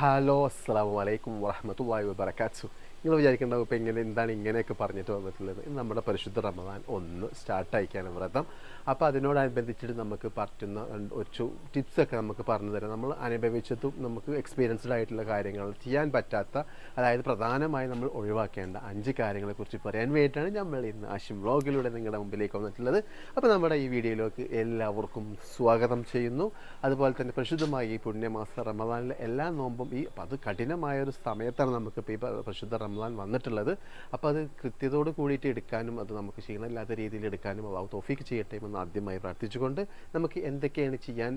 Hello അസ്സലാമു അലൈക്കും വറഹ്മത്തുള്ളാഹി വബറകാതുഹു. നിങ്ങൾ വിചാരിക്കേണ്ടാവും ഇപ്പോൾ എന്താണ് ഇങ്ങനെയൊക്കെ പറഞ്ഞിട്ട് വന്നിട്ടുള്ളത്. ഇന്ന് നമ്മുടെ പരിശുദ്ധ റമദാൻ ഒന്ന് സ്റ്റാർട്ടായിക്കാണ് വ്രതം. അപ്പോൾ അതിനോടനുബന്ധിച്ചിട്ട് നമുക്ക് പറ്റുന്ന ഒരു ടിപ്സൊക്കെ നമുക്ക് പറഞ്ഞു തരാം. നമ്മൾ അനുഭവിച്ചതും നമുക്ക് എക്സ്പീരിയൻസ്ഡ് ആയിട്ടുള്ള കാര്യങ്ങൾ, ചെയ്യാൻ പറ്റാത്ത, അതായത് പ്രധാനമായി നമ്മൾ ഒഴിവാക്കേണ്ട 5 കാര്യങ്ങളെക്കുറിച്ച് പറയാൻ വേണ്ടിയിട്ടാണ് നമ്മൾ ഇന്ന് ആഷിം വ്ളോഗിലൂടെ നിങ്ങളുടെ മുമ്പിലേക്ക് വന്നിട്ടുള്ളത്. അപ്പോൾ നമ്മുടെ ഈ വീഡിയോയിലേക്ക് എല്ലാവർക്കും സ്വാഗതം ചെയ്യുന്നു. അതുപോലെ തന്നെ പരിശുദ്ധമായ ഈ പുണ്യമാസ റമദാനിലെ എല്ലാ നോമ്പും അത് കഠിനമായൊരു സമയത്താണ് നമുക്കിപ്പോൾ ഈ പരിശുദ്ധ റമദാൻ വന്നിട്ടുള്ളത്. അപ്പോൾ അത് കൃത്യതയോട് കൂടിയിട്ട് എടുക്കാനും അത് നമുക്ക് ക്ഷീണമില്ലാത്ത രീതിയിൽ എടുക്കാനും അള്ളാഹു തൗഫീക്ക് ചെയ്യട്ടെ എന്ന് ആദ്യമായി പ്രാർത്ഥിച്ചുകൊണ്ട് നമുക്ക് എന്തൊക്കെയാണ് ചെയ്യാൻ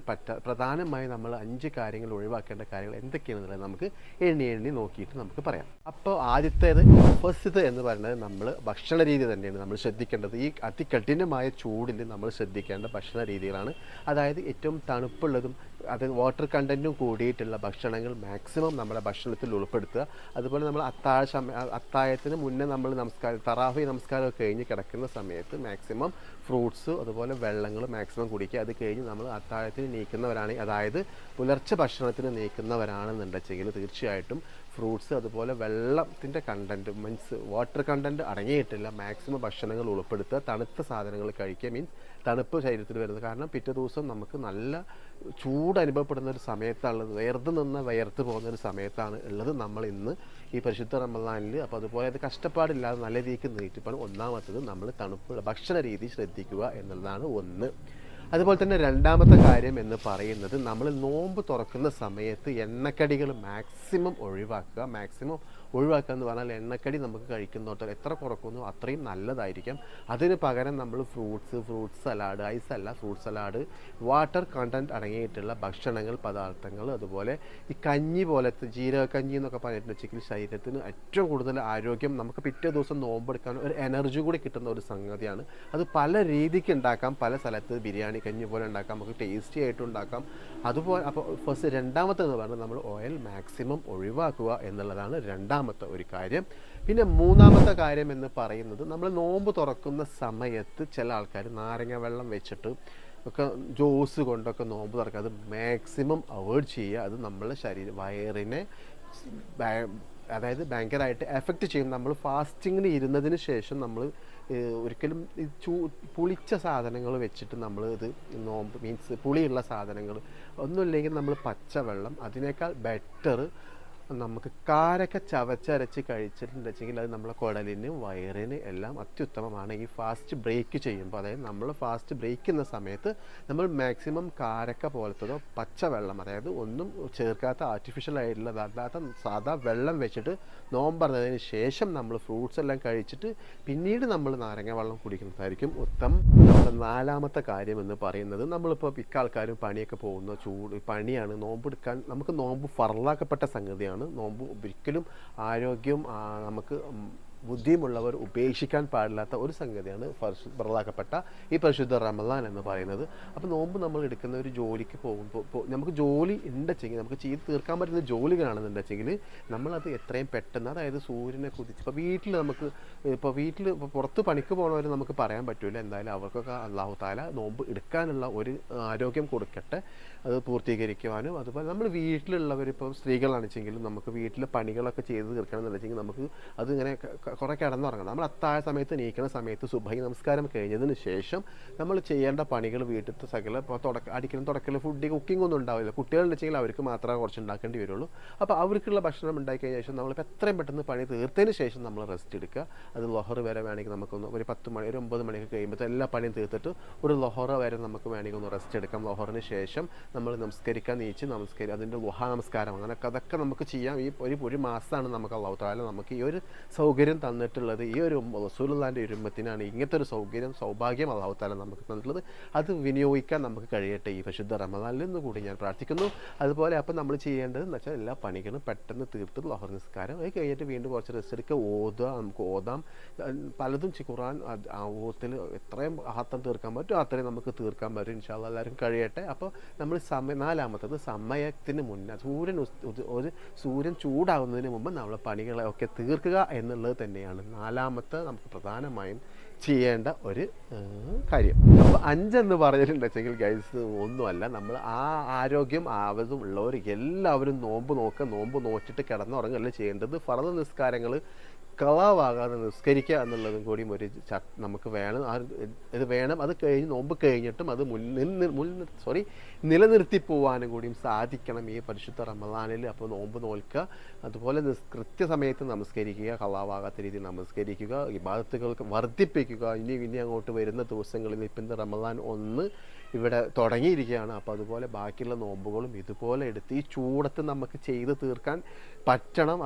പ്രധാനമായി നമ്മൾ 5 കാര്യങ്ങൾ ഒഴിവാക്കേണ്ട കാര്യങ്ങൾ എന്തൊക്കെയാണെന്നുള്ളത് നമുക്ക് എണ്ണി നോക്കിയിട്ട് നമുക്ക് പറയാം. അപ്പോൾ ഫസ്റ്റ് എന്ന് പറയുന്നത് നമ്മൾ ഭക്ഷണ രീതി തന്നെയാണ് നമ്മൾ ശ്രദ്ധിക്കേണ്ടത്. ഈ അതികഠിനമായ ചൂടിൽ നമ്മൾ ശ്രദ്ധിക്കേണ്ട ഭക്ഷണ രീതികളാണ്. അതായത് ഏറ്റവും തണുപ്പുള്ളതും അത് വാട്ടർ കണ്ടൻറ്റും കൂടിയിട്ടുള്ള ഭക്ഷണങ്ങൾ മാക്സിമം നമ്മുടെ ഭക്ഷണത്തിൽ ഉൾപ്പെടുത്തുക. അതുപോലെ നമ്മൾ അത്താഴത്തിന് മുന്നേ നമ്മൾ തറാവി നമസ്കാരമൊക്കെ കഴിഞ്ഞ് കിടക്കുന്ന സമയത്ത് മാക്സിമം ഫ്രൂട്ട്സ് അതുപോലെ വെള്ളങ്ങൾ മാക്സിമം കുടിക്കുക. അത് കഴിഞ്ഞ് നമ്മൾ അത്താഴത്തിന് നീക്കുന്നവരാണ്, അതായത് പുലർച്ചെ ഭക്ഷണത്തിന് നീക്കുന്നവരാണെന്നുണ്ടെങ്കിൽ തീർച്ചയായിട്ടും ഫ്രൂട്ട്സ് അതുപോലെ വെള്ളത്തിൻ്റെ കണ്ടൻറ്റ് മീൻസ് വാട്ടർ കണ്ടൻറ്റ് അടങ്ങിയിട്ടില്ല മാക്സിമം ഭക്ഷണങ്ങൾ ഉൾപ്പെടുത്തുക. തണുത്ത സാധനങ്ങൾ കഴിക്കുക, മീൻസ് തണുപ്പ് ശരീരത്തിൽ വരുന്നത്. കാരണം പിറ്റേ ദിവസം നമുക്ക് നല്ല ചൂട് അനുഭവപ്പെടുന്ന ഒരു സമയത്താണുള്ളത്, വിയർത്ത് പോകുന്ന ഒരു സമയത്താണ് ഉള്ളത് നമ്മൾ ഇന്ന് ഈ പരിശുദ്ധ റമദാനിൽ. അപ്പോൾ അതുപോലെ അത് കഷ്ടപ്പാടില്ലാതെ നല്ല രീതിക്ക് നീട്ടിപ്പാണ്. ഒന്നാമത്തത് നമ്മൾ തണുപ്പുള്ള ഭക്ഷണ രീതി ശ്രദ്ധിക്കുക എന്നുള്ളതാണ് ഒന്ന്. അതുപോലെ തന്നെ രണ്ടാമത്തെ കാര്യം എന്ന് പറയുന്നത് നമ്മൾ നോമ്പ് തുറക്കുന്ന സമയത്ത് എണ്ണക്കടികൾ മാക്സിമം ഒഴിവാക്കുക എന്ന് പറഞ്ഞാൽ എണ്ണക്കടി നമുക്ക് കഴിക്കുന്നോട്ട് എത്ര കുറക്കുന്നു അത്രയും നല്ലതായിരിക്കും. അതിന് പകരം നമ്മൾ fruits salad, fruit salad, water content അടങ്ങിയിട്ടുള്ള ഭക്ഷണങ്ങൾ, പദാർത്ഥങ്ങൾ, അതുപോലെ ഈ കഞ്ഞി പോലത്തെ ജീരകക്കഞ്ഞി എന്നൊക്കെ പറഞ്ഞിട്ടുണ്ടെങ്കിൽ ശരീരത്തിന് ഏറ്റവും കൂടുതൽ ആരോഗ്യം, നമുക്ക് പിറ്റേ ദിവസം നോമ്പെടുക്കാൻ ഒരു എനർജി കൂടി കിട്ടുന്ന ഒരു സംഗതിയാണ്. അത് പല രീതിക്ക് ഉണ്ടാക്കാം. പല സ്ഥലത്ത് ബിരിയാണി കഞ്ഞി പോലെ ഉണ്ടാക്കാം, നമുക്ക് ടേസ്റ്റി ആയിട്ട് ഉണ്ടാക്കാം. അതുപോലെ അപ്പോൾ രണ്ടാമത്തെന്ന് പറഞ്ഞാൽ നമ്മൾ ഓയിൽ മാക്സിമം ഒഴിവാക്കുക എന്നുള്ളതാണ് രണ്ടാമത്തെ ഒരു കാര്യം. പിന്നെ മൂന്നാമത്തെ കാര്യം എന്ന് പറയുന്നത് നമ്മൾ നോമ്പ് തുറക്കുന്ന സമയത്ത് ചില ആൾക്കാർ നാരങ്ങ വെള്ളം വെച്ചിട്ട് ഒക്കെ ജ്യൂസ് കൊണ്ടൊക്കെ നോമ്പ് തുറക്കുക. അത് മാക്സിമം അവോയ്ഡ് ചെയ്യുക. അത് നമ്മളുടെ വയറിനെ അതായത് ഭയങ്കരമായിട്ട് എഫക്റ്റ് ചെയ്യും. നമ്മൾ ഫാസ്റ്റിങ്ങിന് ഇരുന്നതിന് ശേഷം നമ്മൾ ഒരിക്കലും പുളിച്ച സാധനങ്ങൾ വെച്ചിട്ട് നമ്മൾ ഇത് നോമ്പ് മീൻസ് പുളിയുള്ള സാധനങ്ങൾ ഒന്നുമില്ലെങ്കിൽ നമ്മൾ പച്ചവെള്ളം, അതിനേക്കാൾ ബെറ്റർ നമുക്ക് കാരക്ക ചവച്ചരച്ച് കഴിച്ചിട്ടുണ്ടെങ്കിൽ അത് നമ്മളെ കുടലിന് വയറിന് എല്ലാം അത്യുത്തമമാണ്. ഈ ഫാസ്റ്റ് ബ്രേക്ക് ചെയ്യുമ്പോൾ, അതായത് നമ്മൾ ഫാസ്റ്റ് ബ്രേക്ക് ചെയ്യുന്ന സമയത്ത് നമ്മൾ മാക്സിമം കാരക്ക പോലത്തതോ പച്ചവെള്ളം, അതായത് ഒന്നും ചേർക്കാത്ത ആർട്ടിഫിഷ്യൽ ആയിട്ടുള്ള അല്ലാത്ത സാധാ വെള്ളം വെച്ചിട്ട് നോമ്പറന്നതിന് ശേഷം നമ്മൾ ഫ്രൂട്ട്സ് എല്ലാം കഴിച്ചിട്ട് പിന്നീട് നമ്മൾ നാരങ്ങ വെള്ളം കുടിക്കുന്നതായിരിക്കും ഉത്തമം. നമ്മുടെ നാലാമത്തെ കാര്യം എന്ന് പറയുന്നത് നമ്മളിപ്പോൾ മിക്ക ആൾക്കാരും പണിയൊക്കെ പോകുന്ന പണിയാണ്. നോമ്പെടുക്കാൻ നമുക്ക് നോമ്പ് ഫർളാക്കപ്പെട്ട സംഗതിയാണ്. നോമ്പ് ഒരിക്കലും ആരോഗ്യം നമുക്ക് ബുദ്ധിയുമുള്ളവർ ഉപേക്ഷിക്കാൻ പാടില്ലാത്ത ഒരു സംഗതിയാണ് ഫർളാക്കപ്പെട്ട ഈ പരിശുദ്ധ റമദാൻ എന്ന് പറയുന്നത്. അപ്പോൾ നോമ്പ് നമ്മൾ എടുക്കുന്ന ഒരു ജോലിക്ക് പോകുമ്പോൾ നമുക്ക് ജോലി ഉണ്ടെങ്കിൽ, നമുക്ക് ചെയ്ത് തീർക്കാൻ പറ്റുന്ന ജോലികളാണെന്നുണ്ടെങ്കിൽ നമ്മളത് എത്രയും പെട്ടെന്ന്, അതായത് സൂര്യനെ കുതിച്ച് ഇപ്പോൾ വീട്ടിൽ പുറത്ത് പണിക്ക് പോകുന്നവർ നമുക്ക് പറയാൻ പറ്റില്ല. എന്തായാലും അവർക്കൊക്കെ അല്ലാഹു തആല നോമ്പ് എടുക്കാനുള്ള ഒരു ആരോഗ്യം കൊടുക്കട്ടെ, അത് പൂർത്തീകരിക്കുവാനും. അതുപോലെ നമ്മൾ വീട്ടിലുള്ളവർ, ഇപ്പോൾ സ്ത്രീകളാണെച്ചെങ്കിലും നമുക്ക് വീട്ടിലെ പണികളൊക്കെ ചെയ്ത് തീർക്കണം എന്നുണ്ടെങ്കിൽ നമുക്ക് അതിങ്ങനെ കുറേ കിടന്നുറങ്ങണം. നമ്മൾ അത്താഴ സമയത്ത് നീക്കുന്ന സമയത്ത് സുബഹി നമസ്കാരം കഴിഞ്ഞതിന് ശേഷം നമ്മൾ ചെയ്യേണ്ട പണികൾ വീട്ടിലത്തെ സകല, ഇപ്പോൾ അടിക്കലും തുടക്കലും കുക്കിംഗ് ഒന്നും ഉണ്ടാവില്ല. കുട്ടികളുണ്ടെങ്കിൽ അവർക്ക് മാത്രമേ കുറച്ച് ഉണ്ടാക്കേണ്ടി വരുള്ളൂ. അപ്പോൾ അവർക്കുള്ള ഭക്ഷണം ഉണ്ടാക്കി കഴിഞ്ഞ ശേഷം നമ്മളിപ്പോൾ എത്രയും പെട്ടെന്ന് പണി തീർത്തതിന് ശേഷം നമ്മൾ റെസ്റ്റ് എടുക്കുക. അത് ലൊഹർ വരെ വേണമെങ്കിൽ നമുക്കൊന്ന് ഒരു 10 മണി ഒരു 9 മണിയൊക്കെ കഴിയുമ്പോൾ എല്ലാ പണിയും തീർത്തിട്ട് ഒരു ലൊഹർ വരെ നമുക്ക് വേണമെങ്കിൽ ഒന്ന് റെസ്റ്റ് എടുക്കാം. ലൊഹറിന് ശേഷം നമ്മൾ നമസ്കരിക്കാൻ അതിൻ്റെ ലുഹാ നമസ്കാരം അങ്ങനെയൊക്കെ അതൊക്കെ നമുക്ക് ചെയ്യാം. ഈ ഒരു മാസമാണ് നമുക്ക് അല്ലാഹു തആല നമുക്ക് ഈ ഒരു സൗകര്യം തന്നിട്ടുള്ളത്. ഈ ഒരു റസൂലുള്ളാഹിൻ്റെ ഒരു ഉമ്മത്തിനാണ് ഇങ്ങനത്തെ ഒരു സൗഭാഗ്യം അല്ലാഹു തആല നമുക്ക് തന്നിട്ടുള്ളത്. അത് വിനിയോഗിക്കാൻ നമുക്ക് കഴിയട്ടെ ഈ പരിശുദ്ധ റമദാനിൽ നിന്ന് കൂടി ഞാൻ പ്രാർത്ഥിക്കുന്നു. അതുപോലെ അപ്പോൾ നമ്മൾ ചെയ്യേണ്ടത് എന്ന് വെച്ചാൽ എല്ലാ പണികളും പെട്ടെന്ന് തീർത്ത് ലൊഹർ നിസ്കാരം അത് കഴിഞ്ഞിട്ട് വീണ്ടും കുറച്ച് റെസ്റ്റ് എടുക്കുക, നമുക്ക് ഓതാം. പലതും ഖുർആൻ ഓത്തിൽ എത്രയും ആത്തം തീർക്കാൻ പറ്റും അത്രയും നമുക്ക് തീർക്കാൻ പറ്റും. ഇൻഷാ അല്ലാഹ് എല്ലാവരും കഴിയട്ടെ. അപ്പോൾ നമ്മൾ നാലാമത്തത് സമയത്തിന് മുന്നേ സൂര്യൻ ചൂടാകുന്നതിന് മുമ്പ് നമ്മൾ പണികളൊക്കെ തീർക്കുക എന്നുള്ളത് തന്നെയാണ് നാലാമത്തെ നമുക്ക് പ്രധാനമായും ചെയ്യേണ്ട ഒരു കാര്യം. അപ്പോൾ 5 എന്ന് പറഞ്ഞിട്ടുണ്ടെങ്കിൽ ഗൈസ് ഒന്നുമല്ല, നമ്മൾ ആ ആരോഗ്യം ആവശ്യം ഉള്ളവർ എല്ലാവരും നോമ്പ് നോറ്റിട്ട് കിടന്നുറങ്ങല്ല ചെയ്യേണ്ടത്. ഫർദ് നിസ്കാരങ്ങൾ കളവാകാതെ നിസ്കരിക്കുക എന്നുള്ളതും കൂടിയും ഒരു നമുക്ക് വേണം. ഇത് വേണം. അത് കഴിഞ്ഞ് നോമ്പ് കഴിഞ്ഞിട്ടും അത് നിലനിർത്തി പോകാനും കൂടിയും സാധിക്കണം ഈ പരിശുദ്ധ റമദാനിൽ. അപ്പോൾ നോമ്പ് നോൽക്കുക, അതുപോലെ കൃത്യസമയത്ത് നമസ്കരിക്കുക, കളവാകാത്ത രീതിയിൽ നമസ്കരിക്കുക, ഇബാദത്തുകൾക്ക് വർദ്ധിപ്പിക്കുക. ഇനി അങ്ങോട്ട് വരുന്ന ദിവസങ്ങളിൽ ഇപ്പം റമദാൻ 1 ഇവിടെ തുടങ്ങിയിരിക്കുകയാണ്. അപ്പോൾ അതുപോലെ ബാക്കിയുള്ള നോമ്പുകളും ഇതുപോലെ എടുത്ത് ഈ ചൂടത്ത് നമുക്ക് ചെയ്ത് തീർക്കാൻ പറ്റണം.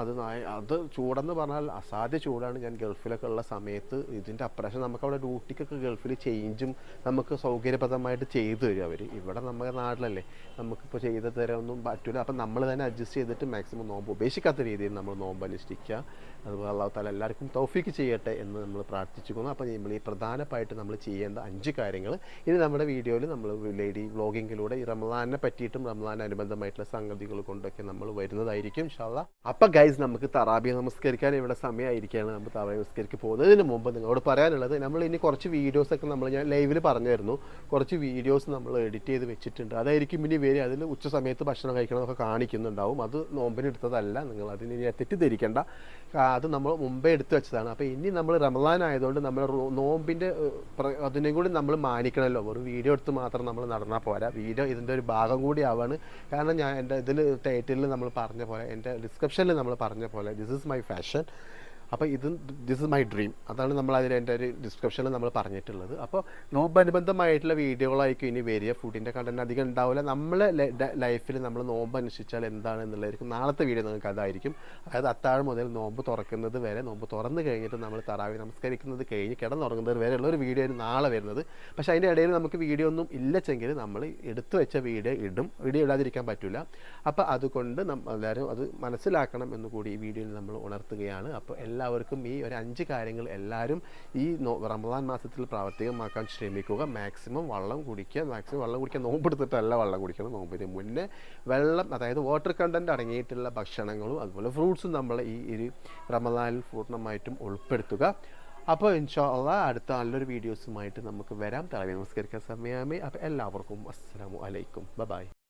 അത് ചൂടെന്ന് പറഞ്ഞാൽ അസാധ്യ ചൂടാണ്. ഞാൻ ഗൾഫിലൊക്കെ ഉള്ള സമയത്ത് ഇതിൻ്റെ അപ്രാവശ്യം നമുക്കവിടെ ഡ്യൂട്ടിക്കൊക്കെ ഗൾഫിൽ ചേഞ്ചും നമുക്ക് സൗകര്യപ്രദമായിട്ട് ചെയ്തു തരും അവർ. ഇവിടെ നമ്മുടെ നാട്ടിലല്ലേ നമുക്കിപ്പോൾ ചെയ്ത് തരാനൊന്നും പറ്റില്ല. അപ്പം നമ്മൾ തന്നെ അഡ്ജസ്റ്റ് ചെയ്തിട്ട് മാക്സിമം നോമ്പ് ഉപേക്ഷിക്കാത്ത രീതിയിൽ നമ്മൾ നോമ്പ് അനുഷ്ഠിക്കുക. അതുപോലെ അല്ലാഹു തആല എല്ലാവർക്കും തൗഫീക്ക് ചെയ്യട്ടെ എന്ന് നമ്മൾ പ്രാർത്ഥിച്ചിരിക്കുന്നു. അപ്പോൾ നമ്മൾ ഈ പ്രധാനമായിട്ട് നമ്മൾ ചെയ്യേണ്ട 5 കാര്യങ്ങൾ ഇനി നമ്മുടെ വീഡിയോയിൽ നമ്മൾ ലേഡി വ്ലോഗിങ്ങിലൂടെ ഈ റമദാനെ പറ്റിയിട്ടും റമദാനനുബന്ധമായിട്ടുള്ള സംഗതികൾ കൊണ്ടൊക്കെ നമ്മൾ വരുന്നതായിരിക്കും ഇൻഷാ അല്ലാഹ്. അപ്പോൾ ഗൈസ് നമുക്ക് തറാബി നമസ്കരിക്കാൻ ഇവിടെ സമയമായിരിക്കുകയാണ്. നമ്മൾ തറാബി നമസ്കരിക്ക് പോകുന്നതിന് മുമ്പ് നിങ്ങളോട് പറയാനുള്ളത്, നമ്മൾ ഇനി കുറച്ച് വീഡിയോസൊക്കെ ഞാൻ ലൈവിൽ പറഞ്ഞായിരുന്നു, കുറച്ച് വീഡിയോസ് നമ്മൾ എഡിറ്റ് ചെയ്ത് വെച്ചിട്ടുണ്ട്. അതായിരിക്കും ഇനി വരെ. അതിൽ ഉച്ച സമയത്ത് ഭക്ഷണം കഴിക്കണമെന്നൊക്കെ കാണിക്കുന്നുണ്ടാവും. അത് നോമ്പിന് എടുത്തതല്ല, നിങ്ങൾ അതിന് ഇനി തെറ്റിദ്ധരിക്കേണ്ട. അത് നമ്മൾ മുമ്പേ എടുത്തു വെച്ചതാണ്. അപ്പോൾ ഇനി നമ്മൾ റമദാൻ ആയതുകൊണ്ട് നമ്മൾ നോമ്പിൻ്റെ അതിനെ കൂടി നമ്മൾ മാനിക്കണമല്ലോ. ഒരു വീഡിയോ എടുത്ത് മാത്രം നമ്മൾ നടന്നാൽ പോരാ. വീഡിയോ ഇതിൻ്റെ ഒരു ഭാഗം കൂടി ആവാണ്. കാരണം ഞാൻ എൻ്റെ ഇതിൽ ടൈറ്റിലിൽ നമ്മൾ പറഞ്ഞ പോലെ, എൻ്റെ ഡിസ്ക്രിപ്ഷനിൽ നമ്മൾ പറഞ്ഞ പോലെ ദിസ് ഈസ് മൈ ഫാഷൻ. അപ്പോൾ ദിസ് ഇസ് മൈ ഡ്രീം. അതാണ് നമ്മൾ അതിൽ എൻ്റെ ഒരു ഡിസ്ക്രിപ്ഷനിൽ നമ്മൾ പറഞ്ഞിട്ടുള്ളത്. അപ്പോൾ നോമ്പനുബന്ധമായിട്ടുള്ള വീഡിയോകളായിരിക്കും ഇനി വരിക. ഫുഡിൻ്റെ കണ്ടന്റ് അധികം ഉണ്ടാവില്ല. നമ്മളെ ലൈഫിൽ നമ്മൾ നോമ്പ് അനുഷ്ഠിച്ചാൽ എന്താണ് എന്നുള്ളതായിരിക്കും നാളത്തെ വീഡിയോ. നിങ്ങൾക്ക് അതായിരിക്കും. അതായത് അത്താഴം മുതൽ നോമ്പ് തുറക്കുന്നത് വരെ, നോമ്പ് തുറന്ന് കഴിഞ്ഞിട്ട് നമ്മൾ തറാവി നമസ്കരിക്കുന്നത് കഴിഞ്ഞ് കിടന്നുറങ്ങുന്നത് വരെ ഉള്ള ഒരു വീഡിയോ ആണ് നാളെ വരുന്നത്. പക്ഷേ അതിൻ്റെ ഇടയിൽ നമുക്ക് വീഡിയോ ഒന്നും ഇല്ലെച്ചെങ്കിൽ നമ്മൾ എടുത്തു വെച്ച വീഡിയോ ഇടാതിരിക്കാൻ പറ്റില്ല. അപ്പോൾ അതുകൊണ്ട് എല്ലാവരും അത് മനസ്സിലാക്കണം എന്നുകൂടി ഈ വീഡിയോയിൽ നമ്മൾ ഉണർത്തുകയാണ്. അപ്പോൾ എല്ലാവർക്കും ഈ ഒരു 5 കാര്യങ്ങൾ എല്ലാവരും ഈ റമദാൻ മാസത്തിൽ പ്രാവർത്തികമാക്കാൻ ശ്രമിക്കുക. മാക്സിമം വെള്ളം കുടിക്കുക. നോമ്പെടുത്തിട്ടല്ല വെള്ളം കുടിക്കണം. നോമ്പിന് മുന്നേ വെള്ളം, അതായത് വാട്ടർ കണ്ടൻറ്റ് അടങ്ങിയിട്ടുള്ള ഭക്ഷണങ്ങളും അതുപോലെ ഫ്രൂട്ട്സും നമ്മൾ ഈ റമദാനിൽ പൂർണ്ണമായിട്ടും ഉൾപ്പെടുത്തുക. അപ്പോൾ ഇൻഷാ അല്ലാഹ് അടുത്ത നല്ലൊരു വീഡിയോസുമായിട്ട് നമുക്ക് വരാം. തറാവീഹ് നമസ്കരിക്കാൻ സമയമായി. അപ്പോൾ എല്ലാവർക്കും അസ്സലാമു അലൈക്കും. ബൈ.